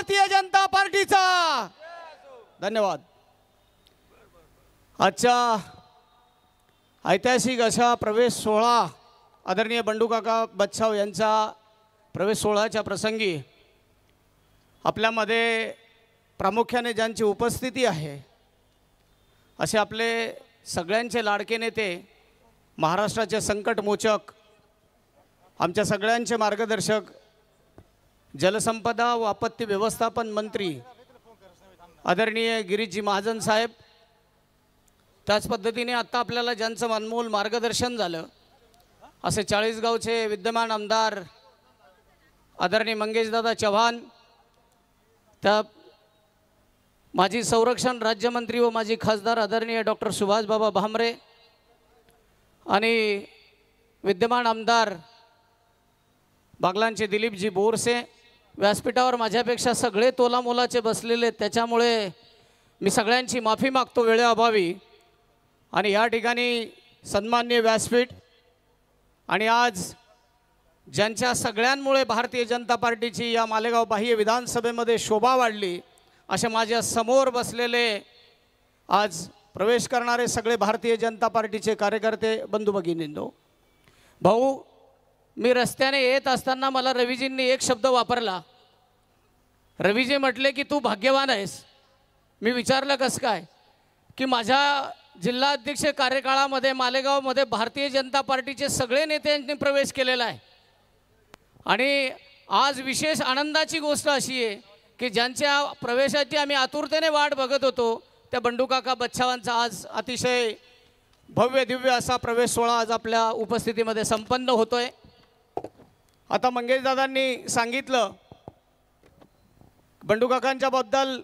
भारतीय जनता पार्टीचा। धन्यवाद। आजच्या ऐतिहासिक अशा प्रवेश सोहळा आदरणीय बंडू काका बच्छाव यांचा प्रवेश सोहळ्याच्या प्रसंगी आपल्यामध्ये प्रामुख्याने ज्यांची उपस्थिती आहे असे आपले सगळ्यांचे लाडके नेते, महाराष्ट्राचे संकटमोचक, आमच्या सगळ्यांचे मार्गदर्शक, जलसंपदा व आपत्ती व्यवस्थापन मंत्री आदरणीय गिरीशजी महाजन साहेब, त्याच पद्धतीने आत्ता आपल्याला ज्यांचं अनमोल मार्गदर्शन झालं असे चाळीसगावचे विद्यमान आमदार आदरणीय मंगेशदादा चव्हाण, त्या माजी संरक्षण राज्यमंत्री व माजी खासदार आदरणीय डॉक्टर सुभाषबाबा भामरे आणि विद्यमान आमदार बागलांचे दिलीपजी बोरसे, व्यासपीठावर माझ्यापेक्षा सगळे तोलामोलाचे बसलेले, त्याच्यामुळे मी सगळ्यांची माफी मागतो वेळेअभावी। आणि या ठिकाणी सन्माननीय व्यासपीठ आणि आज ज्यांच्या सगळ्यांमुळे भारतीय जनता पार्टीची या मालेगाव बाह्य विधानसभेमध्ये शोभा वाढली असे माझ्या समोर बसलेले आज प्रवेश करणारे सगळे भारतीय जनता पार्टीचे कार्यकर्ते बंधू भगिनींनो, भाऊ, मी रस्त्याने येत असताना मला रवीजींनी एक शब्द वापरला। रवीजी म्हटले की तू भाग्यवान आहेस। मी विचारलं कसं काय, की माझ्या जिल्हाध्यक्ष कार्यकाळामध्ये मालेगावमध्ये भारतीय जनता पार्टीचे सगळे नेत्यांनी प्रवेश केलेला आहे आणि आज विशेष आनंदाची गोष्ट अशी आहे की ज्यांच्या प्रवेशाची आम्ही आतुरतेने वाट बघत होतो त्या बंडू काका बच्छावांचा आज अतिशय भव्य दिव्य असा प्रवेश सोहळा आज आपल्या उपस्थितीमध्ये संपन्न होतोय। आता मंगेशदादांनी सांगितलं, बंडू काकांच्या बद्दल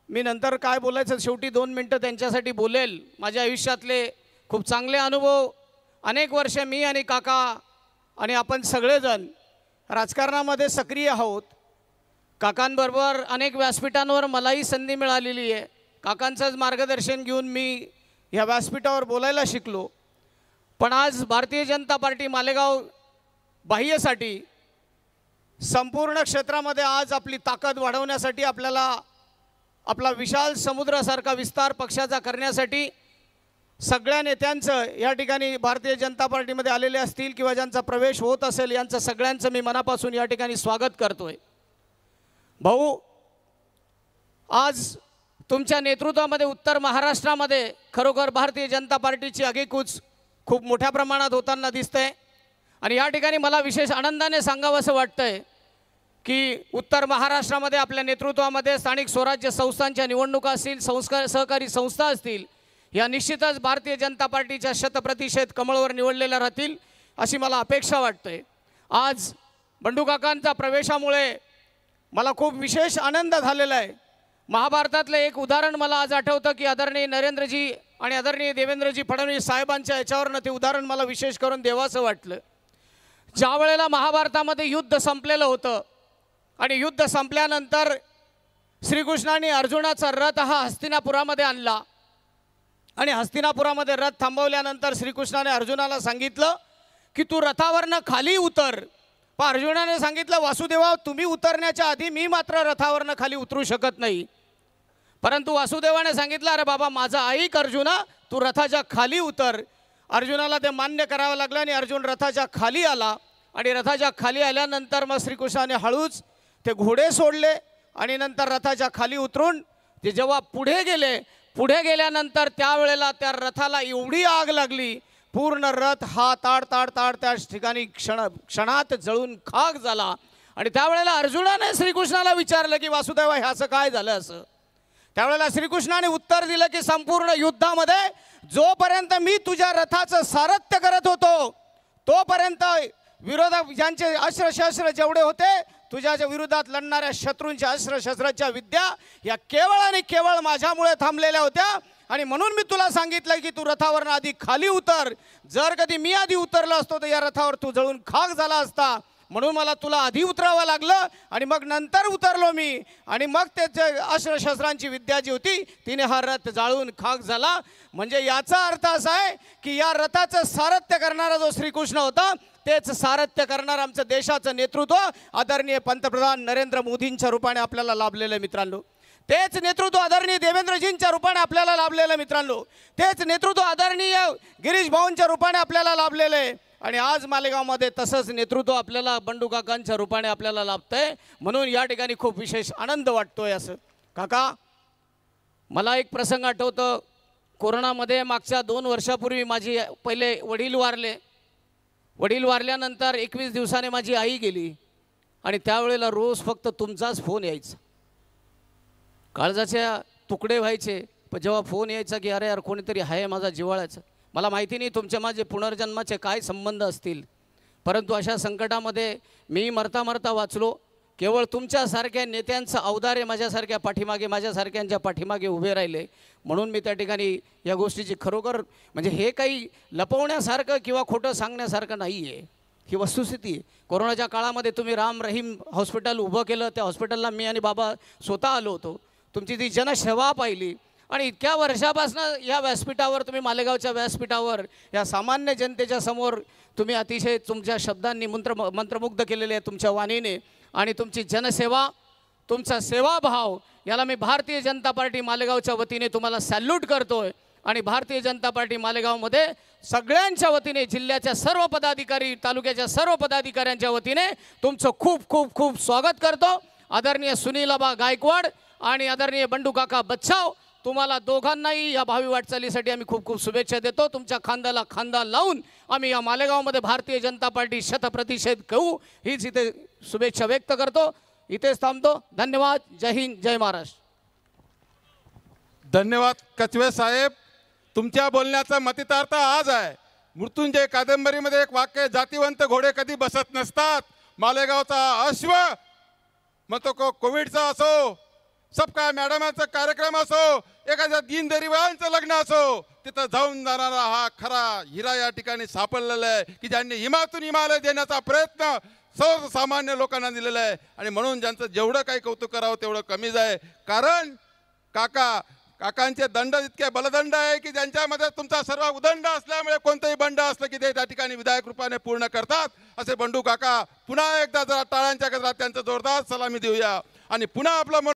मी नंतर काय बोलायचं, शेवटी 2 मिनटं त्यांच्यासाठी बोलेल। माझ्या आयुष्यातले खूप चांगले अनुभव, अनेक वर्ष मी आणि काका आणि आपण सगळेजण राजकारणामध्ये सक्रिय आहोत। काकांबरोबर अनेक व्यासपीठांवर मलाही संधी मिळालेली आहे। काकांचंच मार्गदर्शन घेऊन मी ह्या व्यासपीठावर बोलायला शिकलो। पण आज भारतीय जनता पार्टी मालेगाव बाह्यसाठी संपूर्ण क्षेत्रामध्ये आज आपली ताकद वाढवण्यासाठी आपल्याला आपला विशाल समुद्रासारखा विस्तार पक्षाचा करण्यासाठी सगळ्या नेत्यांचं या ठिकाणी भारतीय जनता पार्टीमध्ये आलेले असतील किंवा ज्यांचा प्रवेश होत असेल यांचं सगळ्यांचं मी मनापासून या ठिकाणी स्वागत करतोय। भाऊ, आज तुमच्या नेतृत्वामध्ये उत्तर महाराष्ट्रामध्ये खरोखर भारतीय जनता पार्टीची आगेकूच खूप मोठ्या प्रमाणात होताना दिसते आणि या ठिकाणी मला विशेष आनंदाने सांगावंसं वाटतंय की उत्तर महाराष्ट्रामध्ये आपल्या नेतृत्वामध्ये स्थानिक स्वराज्य संस्थांच्या निवडणुका असतील, सहकारी संस्था असतील, या निश्चितच भारतीय जनता पार्टीच्या 100% कमळवर निवडलेल्या राहतील अशी मला अपेक्षा वाटते। आज बंडू काकांच्या प्रवेशामुळे मला खूप विशेष आनंद झालेला आहे। महाभारतातलं एक उदाहरण मला आज आठवतं की आदरणीय नरेंद्रजी आणि आदरणीय देवेंद्रजी फडणवीस साहेबांच्या याच्यावरनं ते उदाहरण मला विशेष करून देवाचं वाटलं। ज्या वेळेला महाभारतामध्ये युद्ध संपलेलं होतं आणि युद्ध संपल्यानंतर श्रीकृष्णाने अर्जुनाचा रथ हा हस्तिनापुरामध्ये आणला आणि हस्तिनापुरामध्ये रथ थांबवल्यानंतर श्रीकृष्णाने अर्जुनाला सांगितलं की तू रथावरनं खाली उतर। पण अर्जुनाने सांगितलं, वासुदेवा, तुम्ही उतरण्याच्या आधी मी मात्र रथावरनं खाली उतरू शकत नाही। परंतु वासुदेवाने सांगितलं, अरे बाबा माझा ऐक अर्जुना, तू रथाच्या खाली उतर। अर्जुनाला ते मान्य करावं लागलं आणि अर्जुन रथाच्या खाली आला आणि रथाच्या खाली आल्यानंतर मग श्रीकृष्णाने हळूच ते घोडे सोडले आणि नंतर रथाच्या खाली उतरून ते जेव्हा पुढे गेल्यानंतर त्यावेळेला त्या रथाला एवढी आग लागली, पूर्ण रथ हा ताड त्या ठिकाणी क्षणात जळून खाक झाला। आणि त्यावेळेला अर्जुनाने श्रीकृष्णाला विचारलं की वासुदेवा हे असं काय झालं असं। त्यावेळेला श्रीकृष्णाने उत्तर दिलं की संपूर्ण युद्धामध्ये जोपर्यंत मी तुझ्या रथाचं सारथ्य करत होतो तोपर्यंत विरोधक ज्यांचे अस्त्र जेवढे होते, तुझ्या विरोधात लढणाऱ्या शत्रूंच्या अस्त्र-शस्त्राच्या विद्या या केवळ आणि केवळ माझ्यामुळे थांबलेल्या होत्या आणि म्हणून मी तुला सांगितलं की तू रथावरून आधी खाली उतर। जर कधी मी आधी उतरलो असतो तर या रथावर तू जळून खाक झाला असता। म्हणून मला तुला आधी उतरावं लागलं आणि मग नंतर उतरलो मी आणि मग त्याच्या अस्त्रशस्त्रांची विद्या जी होती तिने हा रथ जाळून खाक झाला. म्हणजे याचा अर्थ असा आहे की या रथाचं सारथ्य करणारा जो श्रीकृष्ण होता तेच सारथ्य करणार आमचं देशाचं नेतृत्व आदरणीय पंतप्रधान नरेंद्र मोदींच्या रूपाने आपल्याला लाभलेलं आहे मित्रांनो. तेच नेतृत्व आदरणीय देवेंद्रजींच्या रूपाने आपल्याला लाभलेलं मित्रांनो. तेच नेतृत्व आदरणीय गिरीश भाऊंच्या रूपाने आपल्याला लाभलेलं आहे. आणि आज मालेगावमध्ये तसंच नेतृत्व आपल्याला बंडू काकांच्या रूपाने आपल्याला लाभतंय. म्हणून या ठिकाणी खूप विशेष आनंद वाटतोय. असं काका मला एक प्रसंग आठवतं. कोरोनामध्ये मागच्या 2 वर्षापूर्वी माझी पहिले वडील वारले. वडील वारल्यानंतर 21 दिवसाने माझी आई गेली आणि त्यावेळेला रोज फक्त तुमचाच फोन यायचा. काळजाचे तुकडे व्हायचे. पण जेव्हा फोन यायचा की अरे यार कोणीतरी आहे माझा जिव्हाळ्याचं. मला माहिती नाही तुमच्या माझे पुनर्जन्माचे काय संबंध असतील, परंतु अशा संकटामध्ये मी मरता मरता वाचलो. केवळ तुमच्यासारख्या नेत्यांचं औदार्य माझ्यासारख्या पाठीमागे माझ्यासारख्यांच्या पाठीमागे उभे राहिले. म्हणून मी त्या ठिकाणी या गोष्टीची खरोखर म्हणजे हे काही लपवण्यासारखं किंवा खोटं सांगण्यासारखं नाही आहे, ही वस्तुस्थिती आहे. कोरोनाच्या काळामध्ये तुम्ही राम रहीम हॉस्पिटल उभं केलं. त्या हॉस्पिटलला मी आणि बाबा स्वतः आलो होतो. तुमची ती जनसेवा पाहिली आणि इतक्या वर्षापासून या व्यासपीठावर तुम्ही मालेगावच्या व्यासपीठावर या सामान्य जनतेच्या समोर तुम्ही अतिशय तुमच्या शब्दांनी मंत्रमुग्ध केलेले आहे तुमच्या वाणीने. आणि तुमची जनसेवा तुमचा सेवाभाव याला मी भारतीय जनता पार्टी मालेगावच्या वतीने तुम्हाला सॅल्यूट करतोय. आणि भारतीय जनता पार्टी मालेगावमध्ये सगळ्यांच्या वतीने जिल्ह्याच्या सर्व पदाधिकारी तालुक्याच्या सर्व पदाधिकाऱ्यांच्या वतीने तुमचं खूप खूप खूप स्वागत करतो. आदरणीय सुनीलाबा गायकवाड आणि आदरणीय बंडू काका बच्छाव तुम्हाला दोघांनाही या भावी वाटचालीसाठी आम्ही खूप खूप शुभेच्छा देतो. तुमच्या खांद्याला खांदा लावून आम्ही या मालेगावमध्ये भारतीय जनता पार्टी शतप्रतिशत घेऊ हीच इथे शुभेच्छा व्यक्त करतो. इथेच थांबतो. धन्यवाद. जय हिंद, जय महाराष्ट्र. धन्यवाद कचवे साहेब. तुमच्या बोलण्याचा मतितार्थ आज आहे. मृत्युंजय कादंबरीमध्ये एक वाक्य, जातीवंत घोडे कधी बसत नसतात. मालेगावचा अश्व मग तो कोविडचा असो, सबका मॅडमांचा कार्यक्रम असो, एखाद्या दीनदरिद्रांचं लग्न असो, तिथं जाऊन जाणारा हा खरा हिरा या ठिकाणी सापडलेला आहे की ज्यांनी हिमातून हिमालय देण्याचा प्रयत्न सर्वसामान्य लोकांना दिलेला आहे. आणि म्हणून ज्यांचं जेवढं काही कौतुक करावं तेवढं कमीच आहे. कारण काकांचे दंड इतके बलदंड आहे की ज्यांच्यामध्ये तुमचा सर्व उदंड असल्यामुळे कोणतंही बंड असलं की ते त्या ठिकाणी विधायक रूपाने पूर्ण करतात. असे बंडू काका पुन्हा एकदा जरा टाळ्यांच्या गजरात त्यांचं जोरदार सलामी देऊया आणि पुन्हा आपलं